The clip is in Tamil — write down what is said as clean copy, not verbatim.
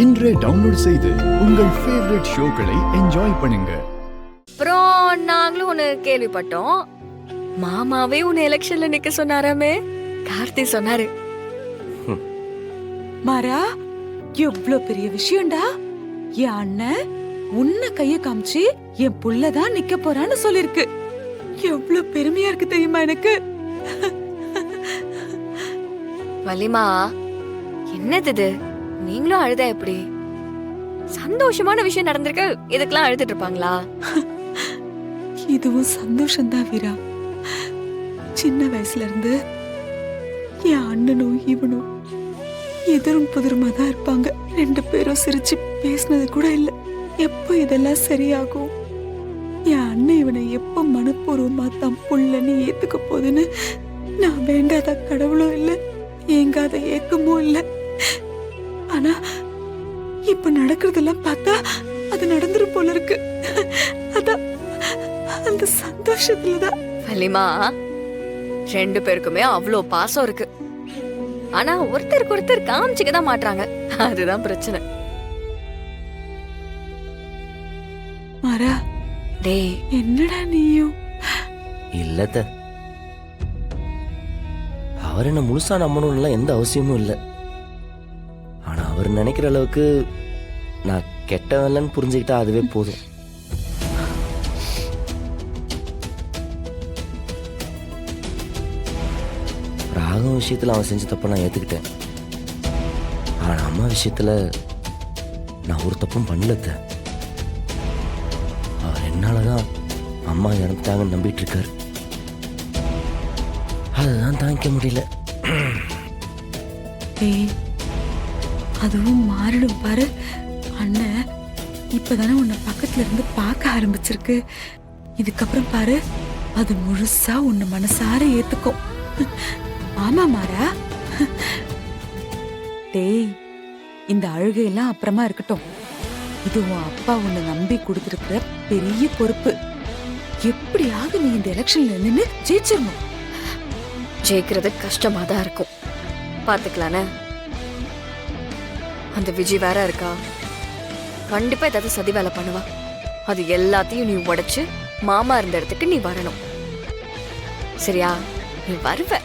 இன்றே டவுன்லோட் செய்து உங்கள் ஃபேவரட் ஷோக்களை என்ஜாய் பண்ணுங்க. அப்புறம் நாங்களும் ஒண்ணு கேள்விப்பட்டோம், மாமாவே உன்னை எலெக்ஷன்ல நிக்க சொன்னாராமே. கார்த்தி சொன்னாரு. மாறா, எவ்வளவு பெரிய விஷயம்டா. என் அண்ணன் உன்ன கைய காமிச்சு என் புள்ளதான் நிக்க போறான்னு சொல்லிருக்கு. எவ்வளவு பெருமையா இருக்கு தெரியுமா எனக்கு. வலிமா, என்னது இது? நீங்களும் அழுதா எப்படி? சந்தோஷமான விஷயம் நடந்திருக்கு, இதுக்கெல்லாம் அழுதுட்டு இருப்பாங்களா? இதுவும் சந்தோஷம்தான் வீரா. சின்ன வயசுல இருந்து என் அண்ணனும் இவனும் எதிரும் புதிருமா தான் இருப்பாங்க. ரெண்டு பேரும் சிரிச்சு பேசினது கூட இல்ல. எப்போ இதெல்லாம் சரியாகும்? என் அண்ணன் இவனை எப்ப மனப்பூர்வமா தம் புள்ளன்னு ஏத்துக்க போதுன்னு நான் வேண்டாத கடவுளும் இல்ல, ஏங்காத ஏக்கமும் இல்ல. ஆனா இப்ப நடக்கிறதெல்லாம் பார்த்தா அது நடந்துரும் போல இருக்கு. அதான் அந்த சந்தோஷத்துலதான். வலிமா, ரெண்டு பேருக்குமே அவ்வளோ பாசம் இருக்கு. ஆனா ஒருத்தருக்கு ஒருத்தர் காமிச்சுக்கதான் மாட்டாங்க. அதுதான் பிரச்சனை. மாறா, டேய், என்னடா நீயும்? இல்லத்த, அவர் என்ன முழுசா நம்பணும்லாம் எந்த அவசியமும் இல்லை. ஆனா அவர் நினைக்கிற அளவுக்கு நான் கெட்டவன்லன்னு புரிஞ்சுக்கிட்டா அதுவே போதும். ராகம் விஷயத்துல அவன் செஞ்ச தப்ப நான் ஏத்துக்கிட்டேன். ஆனா அம்மா விஷயத்துல நான் ஒரு தப்பும் பண்ணலத்த. அவர் என்னாலதான் அம்மா இறந்துட்டாங்கன்னு நம்பிட்டு இருக்காரு. அதுதான் தாங்கிக்க முடியல. ஏய், அதுவும் மாறிடும் பாரு. அண்ணன் இப்பதானே உன்னை பக்கத்துல இருந்து பார்க்க ஆரம்பிச்சிருக்கு. இதுக்கப்புறம் பாரு, அது முழுசா உன்னை மனசார ஏத்துக்கும். ஆமா மாறா. டேய், இந்த அழுகையெல்லாம் அப்புறமா இருக்கட்டும். இது உன் அப்பா உன்னை நம்பி கொடுத்திருக்கிற பெரிய பொறுப்பு. எப்படியாவது நீ இந்த எலெக்ஷன்ல நின்னு ஜெயிச்சிடணும். ஜெயிக்கிறது கஷ்டமா தான் இருக்கும், பாத்துக்கலானே. அந்த விஜய் வேற இருக்கா, கண்டிப்பா ஏதாவது சதி வேலை பண்ணுவா. அது எல்லாத்தையும் நீ உடைச்சு மாமா இருந்த இடத்துக்கு நீ வரணும். சரியா? நீ வருவ.